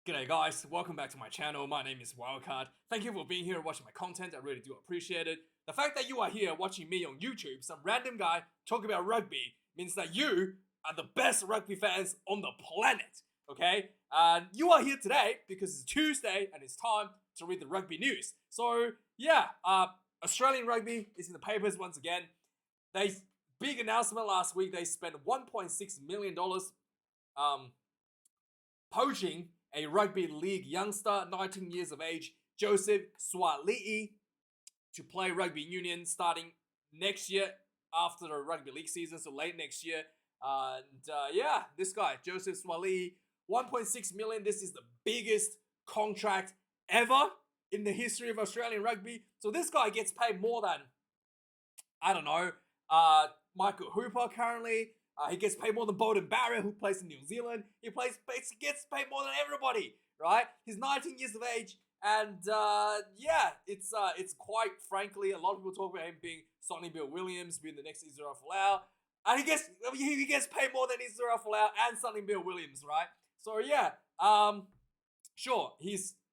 G'day guys, welcome back to my channel. My name is Wildkard. Thank you for being here and watching my content. I really do appreciate it. The fact that you are here watching me on YouTube, some random guy talking about rugby, means that you are the best rugby fans on the planet. Okay? And you are here today because it's Tuesday and it's time to read the rugby news. So yeah, Australian rugby is in the papers once again. They big announcement last week. They spent $1.6 million poaching a rugby league youngster, 19 years of age, Joeseph Suaali'i, to play rugby union starting next year after the rugby league season, so late next year. Yeah, this guy, Joeseph Suaali'i, 1.6 million. This is the biggest contract ever in the history of Australian rugby. So this guy gets paid more than, I don't know, Michael Hooper currently. He gets paid more than Beauden Barrett, who plays in New Zealand. He gets paid more than everybody, right? He's 19 years of age, and yeah, it's quite frankly, a lot of people talk about him being Sonny Bill Williams, being the next Israel Folau, and he gets paid more than Israel Folau and Sonny Bill Williams, right? So yeah, sure,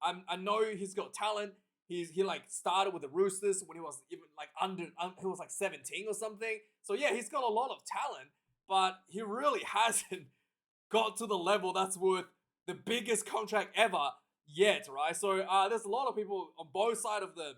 I know he's got talent. He like started with the Roosters when he was even like he was like 17 or something. So yeah, he's got a lot of talent, but he really hasn't got to the level that's worth the biggest contract ever yet, right? So there's a lot of people on both sides of the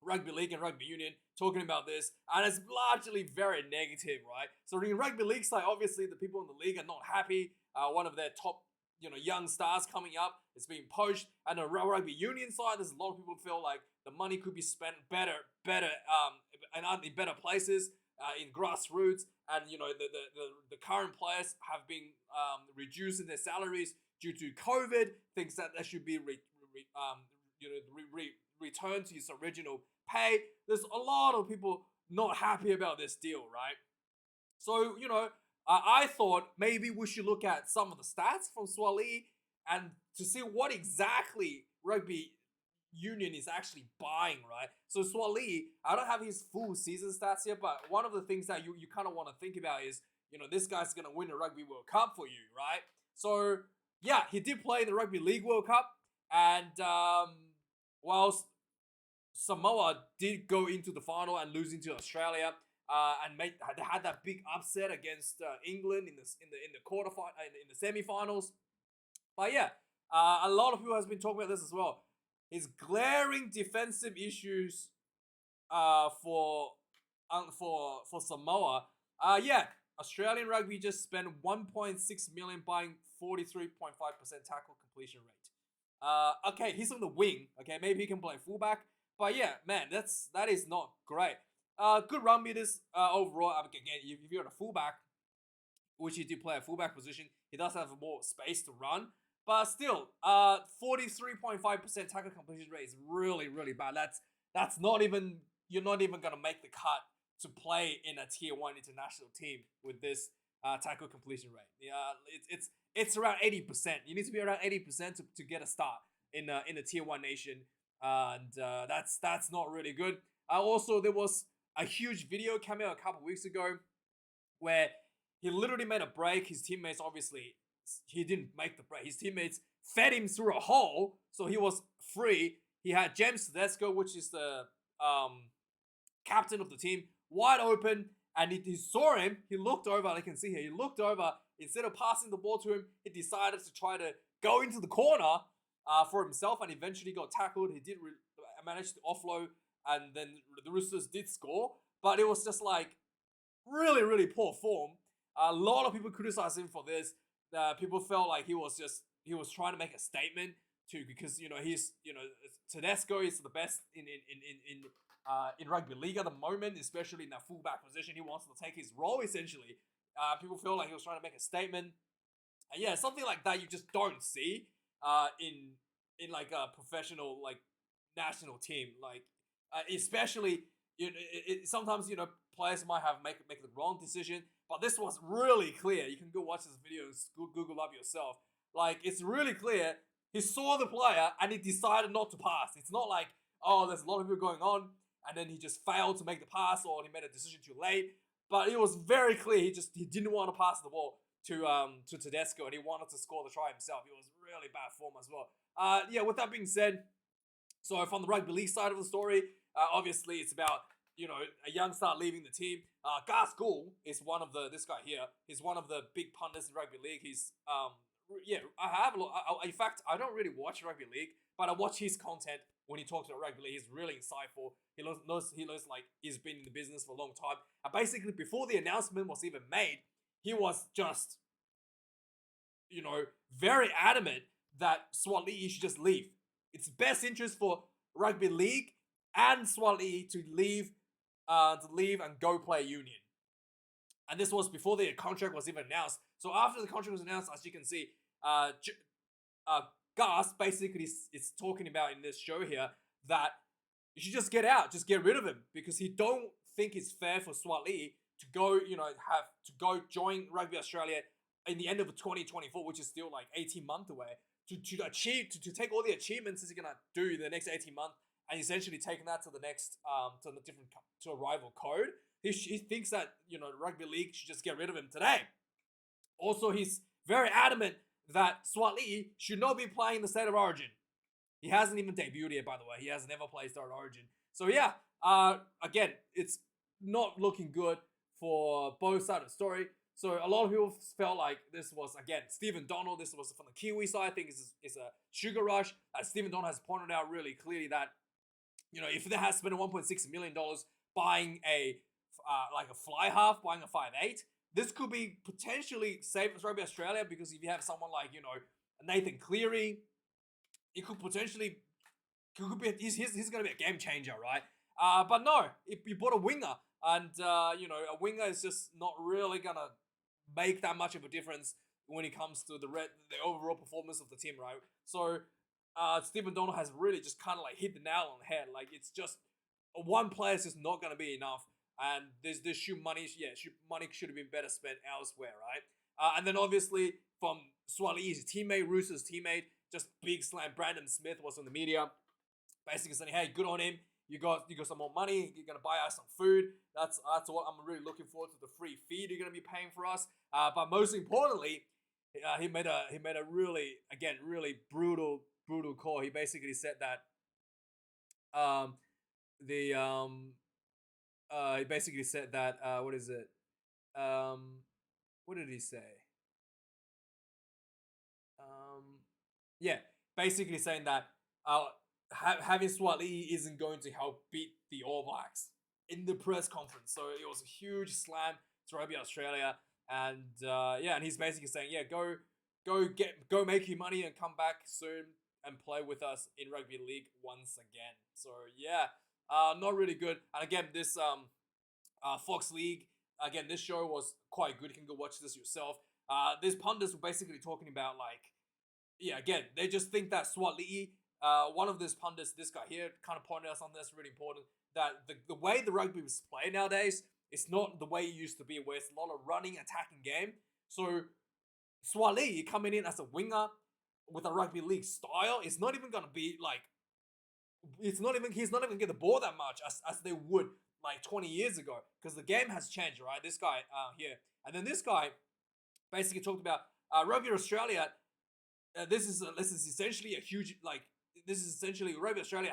rugby league and rugby union talking about this, and it's largely very negative, right? So in rugby league side, obviously the people in the league are not happy. One of their top, young stars coming up is being poached, and the rugby union side, there's a lot of people who feel like the money could be spent better, and in better places, in grassroots, and the current players have been reducing their salaries due to COVID. Thinks that they should be returned to its original pay. There's a lot of people not happy about this deal, right? So I thought maybe we should look at some of the stats from Suaali'i and to see what exactly rugby union is actually buying, right? So Suaali'i, I don't have his full season stats here, but one of the things that you kind of want to think about is, this guy's going to win the Rugby World Cup for you, right? So yeah, he did play in the Rugby League World Cup, and whilst Samoa did go into the final and losing to Australia, and they had that big upset against England in the quarterfinal, in the semi-finals. But yeah, a lot of people has been talking about this as well. His glaring defensive issues for Samoa. Yeah, Australian rugby just spent 1.6 million buying 43.5% tackle completion rate. Okay, he's on the wing. Okay, maybe he can play fullback. But yeah, man, that is not great. Good run meters overall. Again, if you're a fullback, which he did play a fullback position, he does have more space to run. But still, 43.5% tackle completion rate is really, really bad. That's not even, you're not even gonna make the cut to play in a tier 1 international team with this tackle completion rate. It's around 80%. You need to be around 80% to get a start in a tier 1 nation, and that's not really good. Also, there was a huge video came out a couple weeks ago where he literally made a break. His teammates, obviously, he didn't make the break. His teammates fed him through a hole, so he was free. He had James Tedesco, which is the captain of the team, wide open, and he saw him. He looked over, I can see here, he looked over. Instead of passing the ball to him, he decided to try to go into the corner for himself, and eventually got tackled. He did manage to offload, and then the Roosters did score, but it was just like really, really poor form. A lot of people criticized him for this. People felt like he was trying to make a statement because he's Tedesco is the best in rugby league at the moment, especially in that fullback position. He wants to take his role essentially. People feel like he was trying to make a statement, and yeah, something like that you just don't see in like a professional like national team, like especially sometimes players might have make the wrong decision, but this was really clear. You can go watch this video and Google up yourself. Like, it's really clear. He saw the player and he decided not to pass. It's not like, oh, there's a lot of people going on, and then he just failed to make the pass, or he made a decision too late. But it was very clear he didn't want to pass the ball. to Tedesco, and he wanted to score the try himself. It was really bad form as well. Yeah, with that being said, so from the rugby league side of the story, obviously it's about a young star leaving the team. Gas Gould is one of this guy here. He's one of the big pundits in rugby league. He's yeah, I have a lot. In fact, I don't really watch rugby league, but I watch his content when he talks about rugby league. He's really insightful. He knows like he's been in the business for a long time. And basically, before the announcement was even made, he was just very adamant that Suaali'i should just leave. It's best interest for rugby league and Suaali'i to leave and go play union. And this was before the contract was even announced. So after the contract was announced, as you can see, Gus basically is talking about in this show here that you should just get out, just get rid of him, because he don't think it's fair for Suaali'i to go, join Rugby Australia in the end of 2024, which is still like 18 months away, to take all the achievements he's gonna do in the next 18 months and essentially taking that to the next to a rival code. He thinks that rugby league should just get rid of him today. Also, he's very adamant that Suaali'i should not be playing the State of Origin. He hasn't even debuted yet, by the way. He has never played State of Origin. So yeah, again, it's not looking good for both sides of the story. So a lot of people felt like this was, again, Stephen Donald. This was from the Kiwi side. I think it's a sugar rush. Stephen Donald has pointed out really clearly that, if they had spent $1.6 million buying a fly half, buying a 5'8", this could be potentially safe for Rugby Australia, because if you have someone like, Nathan Cleary, it could potentially, he's going to be a game changer, right? But no, you bought a winger, and, a winger is just not really going to make that much of a difference when it comes to the overall performance of the team, right? So, Stephen Donald has really just kind of like hit the nail on the head. Like, it's just, one player is just not going to be enough. And this money should have been better spent elsewhere, right? And then obviously from Suaali'i's teammate, Roosters teammate, just big slam. Brandon Smith was on the media, basically saying, "Hey, good on him. You got some more money. You're gonna buy us some food. That's what I'm really looking forward to, the free feed you're gonna be paying for us." But most importantly, he made a really brutal call. He basically said that he basically said that, what is it? What did he say? Yeah, basically saying that having Suaali'i isn't going to help beat the All Blacks in the press conference. So it was a huge slam to Rugby Australia, and and he's basically saying, yeah, go make your money and come back soon and play with us in rugby league once again. So yeah. Not really good. And again, this Fox League, again, this show was quite good. You can go watch this yourself. These pundits were basically talking about, like, again, they just think that Suaali'i, one of these pundits, this guy here, kind of pointed out something that's really important, that the way the rugby is played nowadays, it's not the way it used to be, where it's a lot of running, attacking game. So Suaali'i coming in as a winger with a rugby league style, it's not even going to be like, he's not even get the ball that much as they would like 20 years ago, because the game has changed, right? This guy here, and then this guy basically talked about Rugby Australia. This is essentially a huge, like, this is essentially Rugby Australia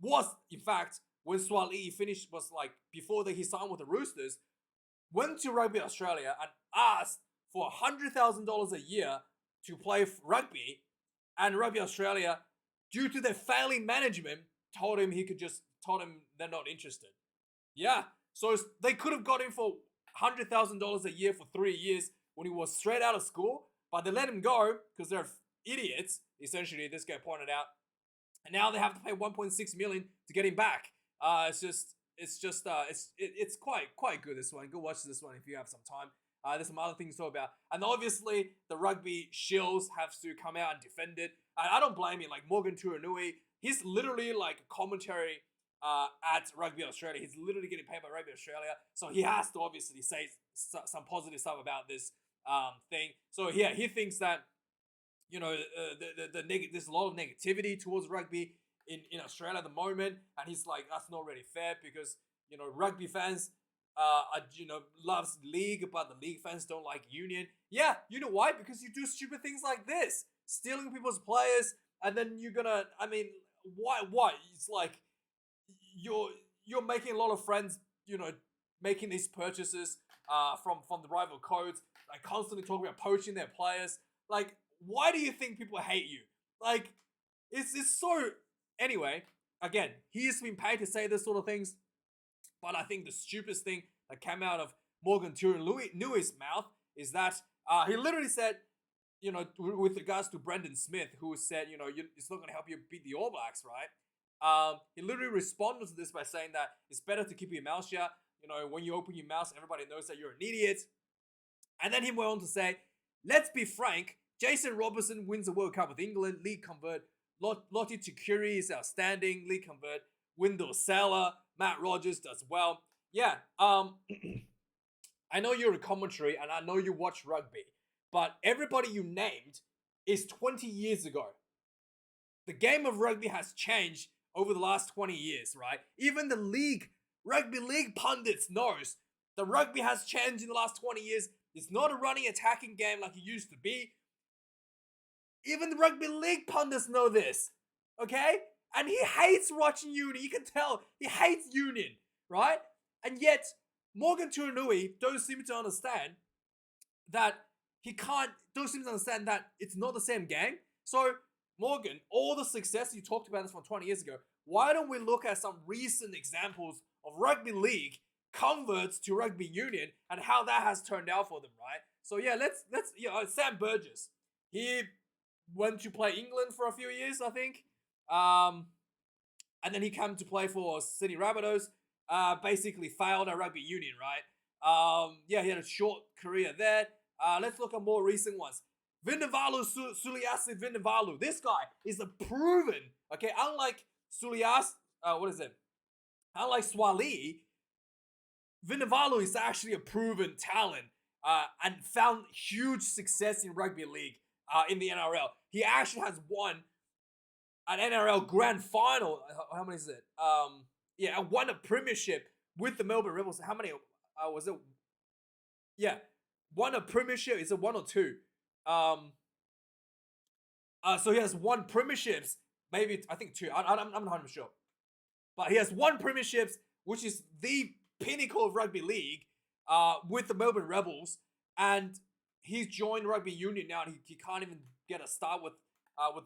was in fact, when Suaali'i finished, was like before he signed with the Roosters, went to Rugby Australia and asked for $100,000 a year to play rugby, and Rugby Australia, due to their failing management, told him they're not interested. Yeah, so they could have got him for $100,000 a year for 3 years when he was straight out of school, but they let him go because they're idiots. Essentially, this guy pointed out, and now they have to pay $1.6 million to get him back. It's quite good, this one. Go watch this one if you have some time. There's some other things to talk about. And obviously, the rugby shills have to come out and defend it. And I don't blame him. Like, Morgan Turanui, he's literally like a commentary at Rugby Australia. He's literally getting paid by Rugby Australia. So he has to obviously say some positive stuff about this thing. So yeah, he thinks that, there's a lot of negativity towards rugby in Australia at the moment. And he's like, that's not really fair, because, rugby fans, loves league, but the league fans don't like union. Yeah, you know why? Because you do stupid things like this, stealing people's players, and then you're gonna. I mean, why? Why? It's like you're you're making a lot of friends. Making these purchases from the rival codes, like constantly talking about poaching their players. Like, why do you think people hate you? Like, it's so. Anyway, again, he's been paid to say this sort of things. But I think the stupidest thing that came out of Morgan Tuinui's mouth is that he literally said, with regards to Brendan Smith, who said, it's not going to help you beat the All Blacks, right? He literally responded to this by saying that it's better to keep your mouth shut. When you open your mouth, everybody knows that you're an idiot. And then he went on to say, let's be frank, Jason Robertson wins the World Cup with England, league convert. Lottie Tukuri is outstanding, league convert. Wendell Sailor, Matt Rogers does well. Yeah, I know you're a commentary and I know you watch rugby, but everybody you named is 20 years ago. The game of rugby has changed over the last 20 years, right? Even the rugby league pundits knows the rugby has changed in the last 20 years. It's not a running attacking game like it used to be. Even the rugby league pundits know this, okay? And he hates watching Union. You can tell he hates Union, right? And yet, Morgan Tuinui don't seem to understand that don't seem to understand that it's not the same game. So, Morgan, all the success you talked about this from 20 years ago, why don't we look at some recent examples of rugby league converts to rugby union and how that has turned out for them, right? So yeah, let's Sam Burgess. He went to play England for a few years, I think. And then he came to play for Sydney Rabbitohs. Basically failed at rugby union, right? He had a short career there. Let's look at more recent ones. Suaali'i Vunivalu. This guy is a proven, okay, unlike unlike Suaali'i, Vunivalu is actually a proven talent and found huge success in rugby league in the NRL. He actually has won an NRL grand final. How many is it? Won a premiership with the Melbourne Rebels. How many was it? Yeah, won a premiership. Is it one or two? So he has won premierships. Maybe I think two. I'm not 100% sure, but he has won premierships, which is the pinnacle of rugby league, with the Melbourne Rebels, and he's joined rugby union now, and he can't even get a start with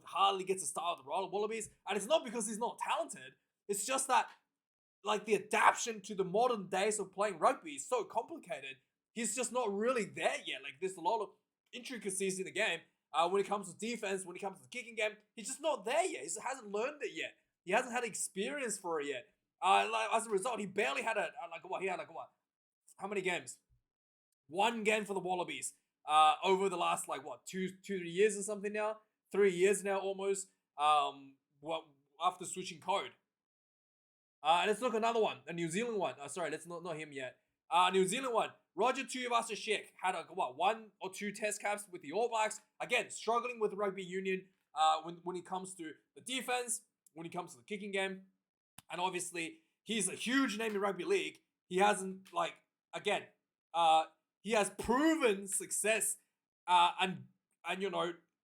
hardly gets a start with the Wallabies, and it's not because he's not talented. It's just that, like, the adaptation to the modern days of playing rugby is so complicated. He's just not really there yet. Like, there's a lot of intricacies in the game. When it comes to defense, when it comes to the kicking game, he's just not there yet. He just hasn't learned it yet. He hasn't had experience for it yet. As a result, he barely had how many games? One game for the Wallabies over the last 2 3 years or something now. 3 years now almost. After switching code. Let's look at another one, a New Zealand one. Sorry, let's not him yet. New Zealand one. Roger Tuivasa-Sheck had 1 or 2 test caps with the All Blacks. Again, struggling with rugby union when it comes to the defense, when it comes to the kicking game. And obviously, he's a huge name in rugby league. He hasn't, he has proven success and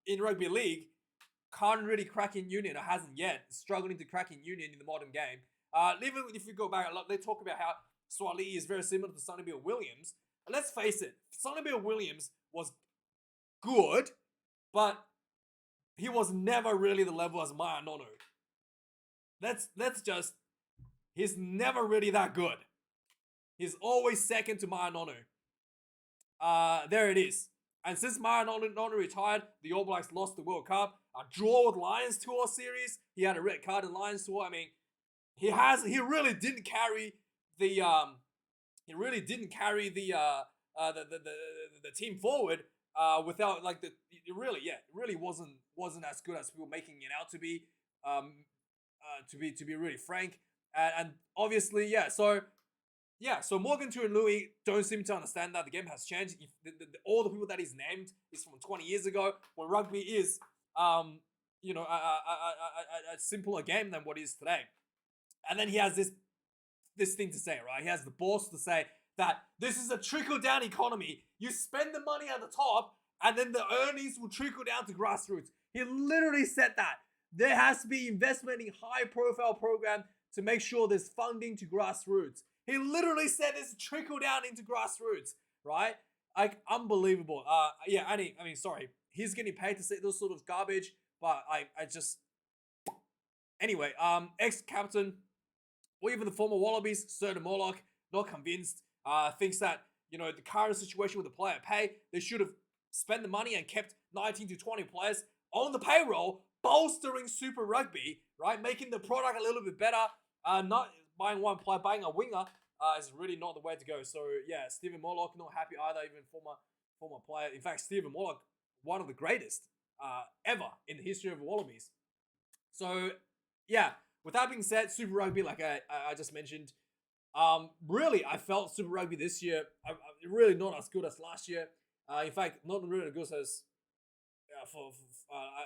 in rugby league, can't really crack in union, or hasn't yet, struggling to crack in union in the modern game. Even if you go back, they talk about how Suaali'i is very similar to Sonny Bill Williams. And let's face it, Sonny Bill Williams was good, but he was never really the level as Maya Nono. He's never really that good. He's always second to Maya Nono. There it is. And since Maya Nono retired, the All Blacks lost the World Cup. A draw with Lions Tour series. He had a red card in Lions Tour. I mean, he really didn't carry the team forward without it really wasn't as good as people making it out to be. To be really frank, and obviously, so Morgan Tuinui don't seem to understand that the game has changed. All the people that he's named is from 20 years ago, when rugby is a simpler game than what it is today. And then he has this thing to say, right? He has the balls to say that this is a trickle-down economy. You spend the money at the top, and then the earnings will trickle down to grassroots. He literally said that. There has to be investment in high-profile program to make sure there's funding to grassroots. He literally said this trickle down into grassroots, right? Like, unbelievable. Yeah, I mean, sorry. He's getting paid to say those sort of garbage, but I just... Anyway, ex-captain, or even the former Wallabies, Sir Morlock, not convinced. Thinks that, you know, the current situation with the player pay, they should have spent the money and kept 19 to 20 players on the payroll, bolstering Super Rugby, right? Making the product a little bit better. Not buying one player, buying a winger is really not the way to go. So yeah, Stephen Morlock not happy either, even former player. In fact, Stephen Morlock, one of the greatest ever in the history of Wallabies. So yeah, with that being said, Super Rugby, like I just mentioned, really I felt Super Rugby this year really not as good as last year. In fact, not really as good as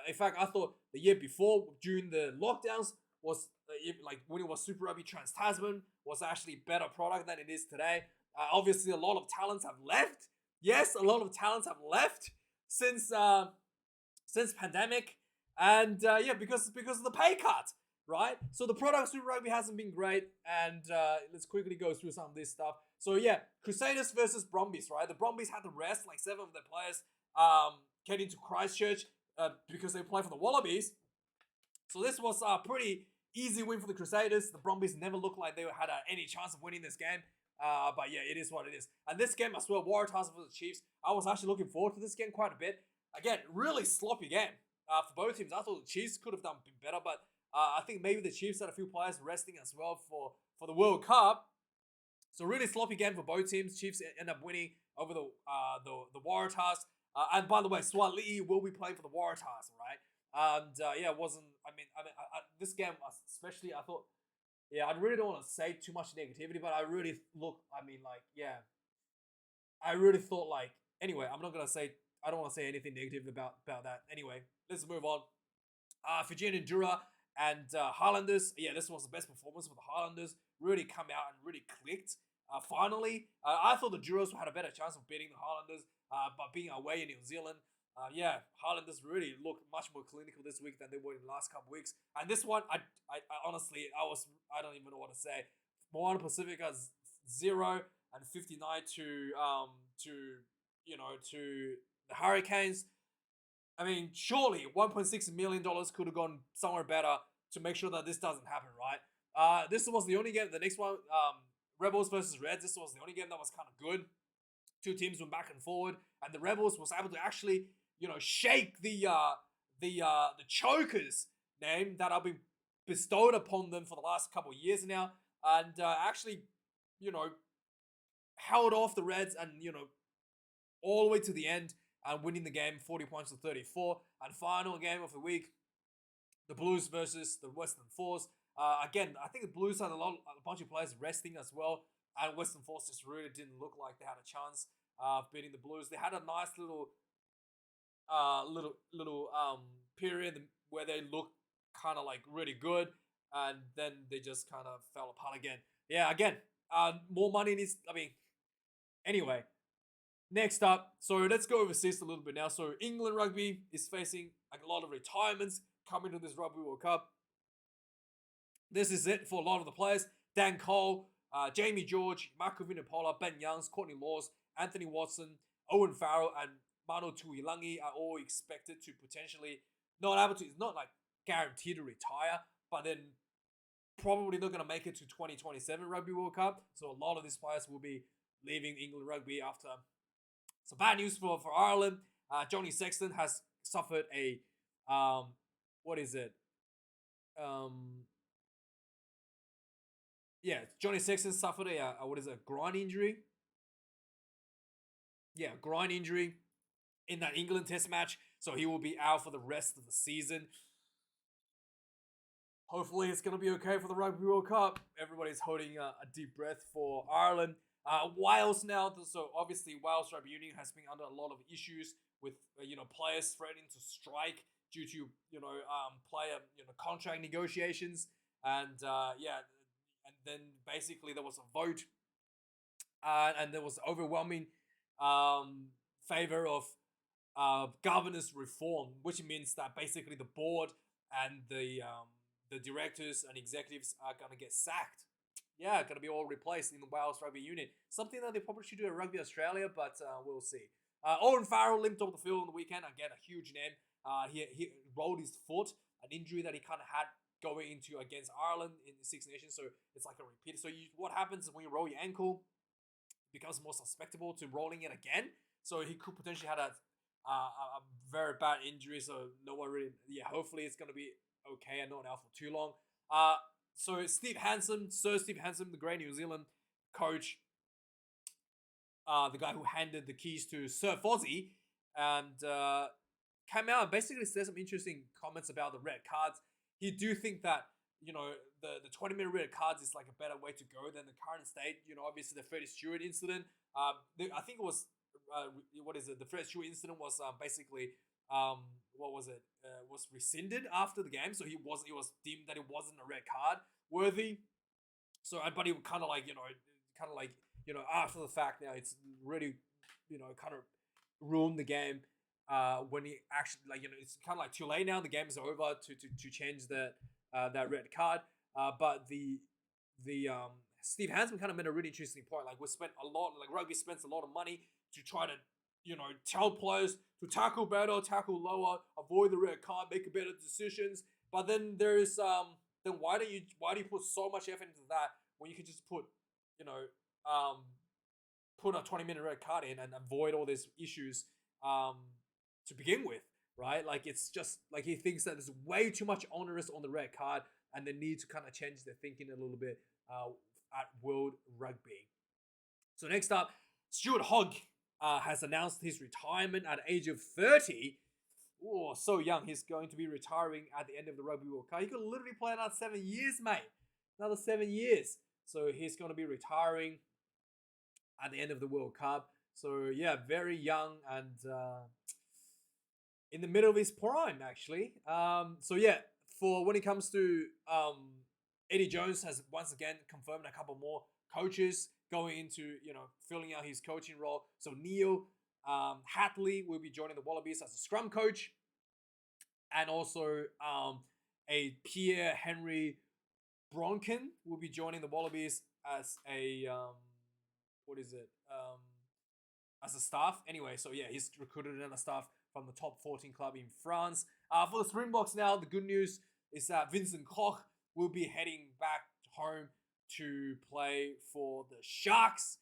in fact, I thought the year before during the lockdowns was like when it was Super Rugby Trans-Tasman was actually better product than it is today. Obviously, a lot of talents have left. Yes, a lot of talents have left since pandemic, and yeah, because of the pay cut, right? So the product Super Rugby hasn't been great, and let's quickly go through some of this stuff. So yeah, Crusaders versus Brumbies, right? The Brumbies had to rest like 7 of their players getting to Christchurch because they play for the Wallabies. So this was a pretty easy win for the Crusaders. The Brumbies never looked like they had any chance of winning this game. But yeah, it is what it is. And this game as well, Waratahs versus Chiefs, I was actually looking forward to this game quite a bit. Again, really sloppy game for both teams. I thought the Chiefs could have done a bit better, but I think maybe the Chiefs had a few players resting as well for the World Cup. So really sloppy game for both teams. Chiefs end up winning over the Waratahs. And by the way, Suaali'i will be playing for the Waratahs, right? And yeah, it wasn't. I mean, this game especially, I thought, yeah, I really don't want to say too much negativity, but I really yeah, I really thought like. Anyway, I'm not gonna say. I don't want to say anything negative about that. Anyway, let's move on. Fijian Endura and Highlanders. Yeah, this was the best performance for the Highlanders. Really come out and really clicked. Finally, I thought the Duros had a better chance of beating the Highlanders, but being away in New Zealand. Yeah, Highlanders really look much more clinical this week than they were in the last couple of weeks. And this one, I honestly, I don't even know what to say. Moana Pacifica's 0 and 59 to the Hurricanes. I mean, surely $1.6 million could have gone somewhere better to make sure that this doesn't happen, right? This was the only game. The next one, Rebels versus Reds. This was the only game that was kind of good. Two teams went back and forward, and the Rebels was able to actually, shake the Chokers name that have been bestowed upon them for the last couple of years now, and actually, held off the Reds and all the way to the end and winning the game 40 points to 34. And final game of the week, the Blues versus the Western Force. Again, I think the Blues had a bunch of players resting as well, and Western Force just really didn't look like they had a chance of beating the Blues. They had a nice little period where they looked kind of like really good, and then they just kind of fell apart again. Yeah, again, more money needs. Anyway. Next up, so let's go overseas a little bit now. So England Rugby is facing a lot of retirements coming to this Rugby World Cup. This is it for a lot of the players. Dan Cole, Jamie George, Marco Vinopola, Ben Youngs, Courtney Laws, Anthony Watson, Owen Farrell, and Mano Tuilangi are all expected to potentially it's not like guaranteed to retire, but then probably not going to make it to 2027 Rugby World Cup. So a lot of these players will be leaving England Rugby after. So bad news for Ireland. Johnny Sexton has suffered a Johnny Sexton suffered a groin injury. Yeah, groin injury in that England Test match, so he will be out for the rest of the season. Hopefully, it's going to be okay for the Rugby World Cup. Everybody's holding a deep breath for Ireland. Wales now, so obviously Wales Rugby Union has been under a lot of issues with players threatening to strike due to player contract negotiations, and and then basically there was a vote and there was overwhelming favor of governance reform, which means that basically the board and the directors and executives are gonna get sacked. Yeah, gonna be all replaced in the Wales Rugby unit. Something that they probably should do at Rugby Australia, but we'll see. Owen Farrell limped off the field on the weekend. Again, a huge name. He rolled his foot, an injury that he kind of had going into against Ireland in the Six Nations. So it's like a repeat. So what happens when you roll your ankle? It becomes more susceptible to rolling it again. So he could potentially have a very bad injury. So no one really. Yeah, hopefully it's gonna be okay and not out for too long. So Sir Steve Hansen, the great New Zealand coach, the guy who handed the keys to Sir Fozzie, and came out and basically said some interesting comments about the red cards. He do think that the 20-minute red cards is like a better way to go than the current state. Obviously the Freddie Stewart incident. I think it was what is it? The Freddie Stewart incident was basically what was it? Was rescinded after the game, so it was deemed that it wasn't a red card worthy. So, but he kind of after the fact now, it's really kind of ruined the game. When he actually it's kind of like too late now. The game is over to change that red card. But the Steve Hansen kind of made a really interesting point. Like rugby spends a lot of money to try to tell players to tackle better, tackle lower, avoid the red card, make better decisions. But then there's then why do you put so much effort into that when you could just put a 20-minute red card in and avoid all these issues to begin with, right? Like it's just like he thinks that there's way too much onerous on the red card and they need to kind of change their thinking a little bit at World Rugby. So next up, Stuart Hogg has announced his retirement at the age of 30. Oh, so young. He's going to be retiring at the end of the Rugby World Cup. He could literally play another 7 years, mate. Another 7 years. So he's going to be retiring at the end of the World Cup. So yeah, very young and in the middle of his prime, actually. So yeah, for when it comes to Eddie Jones has once again confirmed a couple more coaches going into filling out his coaching role. So Neil Hatley will be joining the Wallabies as a scrum coach, and also a Pierre Henry Bronken will be joining the Wallabies as a as a staff. Anyway, so yeah, he's recruited another staff from the top 14 club in France. For the Springboks now, the good news is that Vincent Koch will be heading back home to play for the Sharks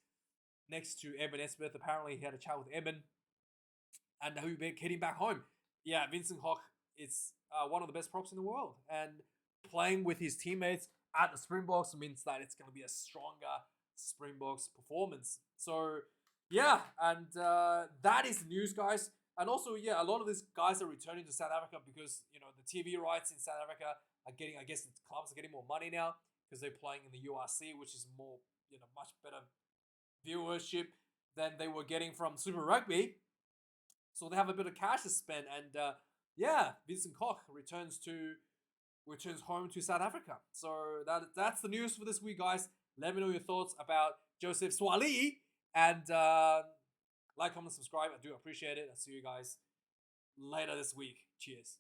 next to Eben Esbeth. Apparently, he had a chat with Eben, and he'll be heading back home. Yeah, Vincent Koch is one of the best props in the world, and playing with his teammates at the Springboks means that it's going to be a stronger Springboks performance. So yeah, and that is the news, guys. And also, yeah, a lot of these guys are returning to South Africa because the TV rights in South Africa are getting. I guess the clubs are getting more money now because they're playing in the URC, which is more much better viewership than they were getting from Super Rugby. So they have a bit of cash to spend, and yeah, Vincent Koch returns home to South Africa. So that's the news for this week, guys. Let me know your thoughts about Joeseph Suaali'i, and like, comment, subscribe. I do appreciate it. I'll see you guys later this week. Cheers.